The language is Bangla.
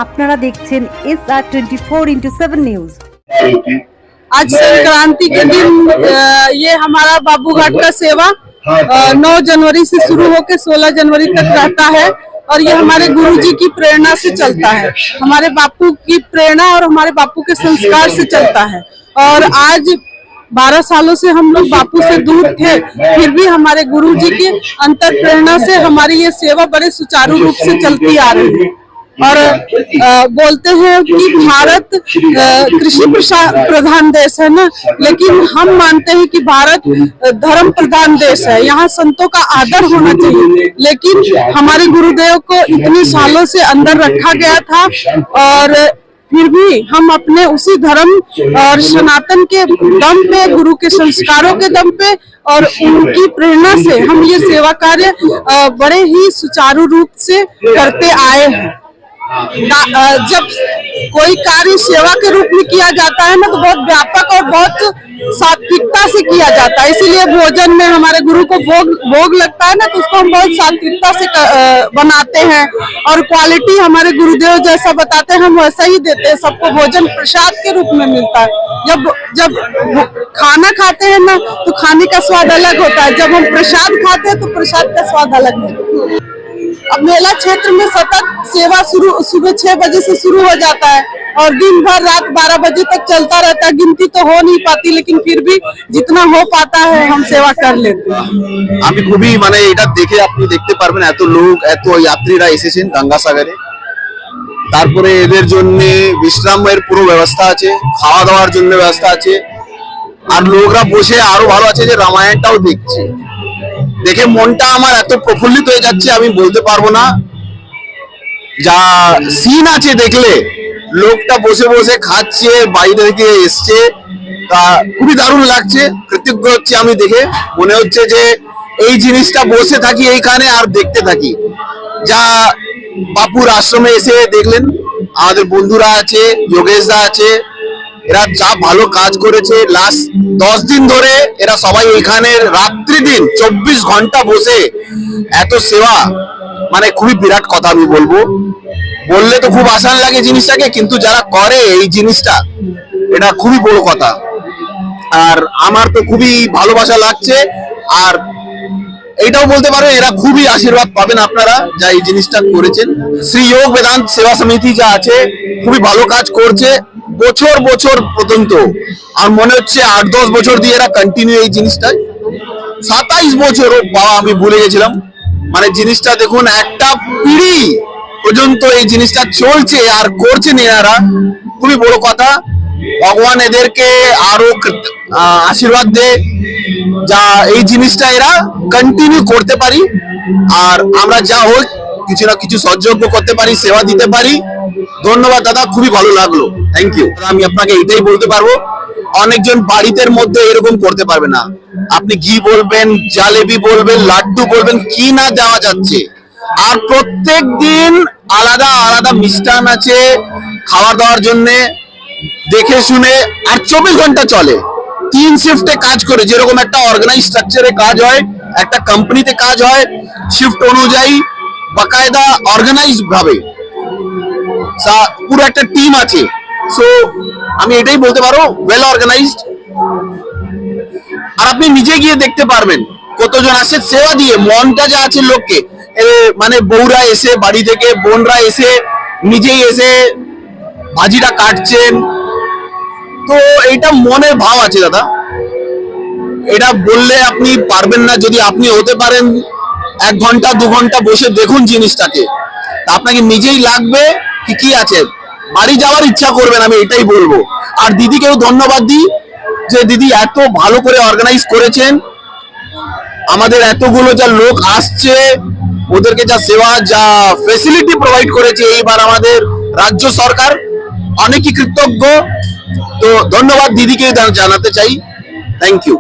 আপনারা দেখছেন SR24x7 নিউজ। आज संक्रांति के दिन ये हमारा बाबूघाट का सेवा 9 जनवरी से शुरू होकर 16 जनवरी तक रहता है और ये हमारे गुरुजी की प्रेरणा से चलता है, हमारे बापू की प्रेरणा और हमारे बापू के संस्कार से चलता है। और आज 12 सालों से हम लोग बापू से दूर थे, फिर भी हमारे गुरुजी की अंतर प्रेरणा से हमारी ये सेवा बड़े सुचारू रूप से चलती आ रही है। और बोलते हैं कि भारत कृषि प्रधान देश है ना, लेकिन हम मानते हैं कि भारत धर्म प्रधान देश है। यहाँ संतों का आदर होना चाहिए, लेकिन हमारे गुरुदेव को इतने सालों से अंदर रखा गया था और फिर भी हम अपने उसी धर्म और सनातन के दम पे, गुरु के संस्कारों के दम पे और उनकी प्रेरणा से हम ये सेवा कार्य बड़े ही सुचारू रूप से करते आए हैं। जब कोई कार्य सेवा के रूप में किया जाता है ना, तो बहुत व्यापक और बहुत सात्विकता से किया जाता है। इसीलिए भोजन में हमारे गुरु को भोग लगता है ना, तो उसको हम बहुत सात्विकता से बनाते हैं और क्वालिटी हमारे गुरुदेव जैसा बताते हैं हम वैसा ही देते हैं। सबको भोजन प्रसाद के रूप में मिलता है। जब खाना खाते हैं ना, तो खाने का स्वाद अलग होता है, जब हम प्रसाद खाते हैं तो प्रसाद का स्वाद अलग होता है। अब मेला क्षेत्र में सतत सेवा सुबह 6 बजे से शुरू हो जाता है और दिन भर रात 12 बजे तक चलता रहता है। गिनती तो हो नहीं पाती, लेकिन फिर भी जितना हो पाता है हम सेवा कर लेते हैं। আমি খুবই মানে এটা দেখে আপনি দেখতে পারবেন এত লোক, এত যাত্রীরা এসেছেন গঙ্গাসাগরে। তারপরে এদের জন্য বিশ্রামের পুরো ব্যবস্থা আছে, খাওয়া দাওয়ার জন্য ব্যবস্থা আছে, আর লোকরা বসে আরো ভালো আছে যে রামায়ণটাও দেখছে। দেখে মনটা আমার এত প্রফুল্লিত হয়ে যাচ্ছে আমি বলতে পারবো না। যা সিন আছে দেখলে, লোকটা বসে বসে খাচ্ছে, বাইরে থেকে এসছে, তা খুবই দারুণ লাগছে। কৃতজ্ঞ হচ্ছে আমি দেখে, মনে হচ্ছে যে এই জিনিসটা বসে থাকি এইখানে আর দেখতে থাকি। যা বাপুর আশ্রমে এসে দেখলেন, আমাদের বন্ধুরা আছে, যোগেশদা আছে, এরা যা ভালো কাজ করেছে। লাস্ট 10 দিন ধরে এরা সবাই এখানে রাত্রি দিন 24 ঘন্টা বসে এত সেবা, মানে খুবই বিরাট কথা। আমি বললে তো খুব আসান লাগে জিনিসটাকে, কিন্তু যারা করে এই জিনিসটা, এটা খুবই বড় কথা। আর আমার তো খুবই ভালোবাসা লাগছে। আর এইটাও বলতে পারো এরা খুবই আশীর্বাদ পাবেন আপনারা যা এই জিনিসটা করেছেন। শ্রী যোগ বেদান্ত সেবা সমিতি যা আছে খুবই ভালো কাজ করছে বছর বছর পর্যন্ত। আর মনে হচ্ছে 8-10 বছর দিয়ে এরা কন্টিনিউ এই জিনিসটা, 27 বছর বাবা আমি ভুলে গেছিলাম। মানে জিনিসটা দেখুন, একটা পিঢ়ি পর্যন্ত এই জিনিসটা চলছে আর করছেন এরা, খুবই বড় কথা। ভগবান এদেরকে আরো আশীর্বাদ দে, যা এই জিনিসটা এরা কন্টিনিউ করতে পারি আর আমরা যা হোক কিছু না কিছু সহযোগ্য করতে পারি, সেবা দিতে পারি। ধন্যবাদ দাদা, খুবই ভালো লাগলো, থ্যাংক ইউ। আমি আপনাকে এটাই বলতে পারবো, অনেকজন বাড়িতে মধ্যে এরকম করতে পারবে না। আপনি ঘি বলবেন, জালেবি বলবেন, লাড্ডু বলবেন, কি না দেওয়া যাচ্ছে। আর প্রত্যেক দিন আলাদা আলাদা মিষ্টান আছে খাওয়া দাওয়ার জন্য, দেখে শুনে। আর 24 ঘন্টা চলে, 3 শিফটে কাজ করে। যেরকম একটা অর্গানাইজ স্ট্রাকচারে কাজ হয়, একটা কোম্পানিতে কাজ হয়, শিফট অনুযায়ী বাকায়দা অর্গানাইজ ভাবে পুরো একটা টিম আছে। সো আমি এটাই বলতে পারো, ওয়েল অর্গানাইজড। আর আপনি নিজে গিয়ে দেখতে পারবেন কতজন আসছে সেবা দিয়ে, মনটা যা আছে লোককে। মানে বউরা এসে বাড়ি থেকে, বোনরা এসে নিজেই এসে ভাজিটা কাটছেন, তো এইটা মনের ভাব আছে দাদা। এটা বললে আপনি পারবেন না। যদি আপনি হতে পারেন 1 ঘন্টা 2 ঘন্টা বসে দেখুন জিনিসটাকে, আপনাকে নিজেই লাগবে কি আছে, বাড়ি যাওয়ার ইচ্ছা করবেন, আমি এটাই বলবো। আর দিদিকেও ধন্যবাদ দিই যে দিদি এত ভালো করে অর্গানাইজ করেছেন। আমাদের এতগুলো যা লোক আসছে, ওদেরকে যা সেবা, যা ফেসিলিটি প্রোভাইড করেছে এইবার আমাদের রাজ্য সরকার, অনেকই কৃতজ্ঞ। তো ধন্যবাদ দিদিকে জানাতে চাই, থ্যাংক ইউ।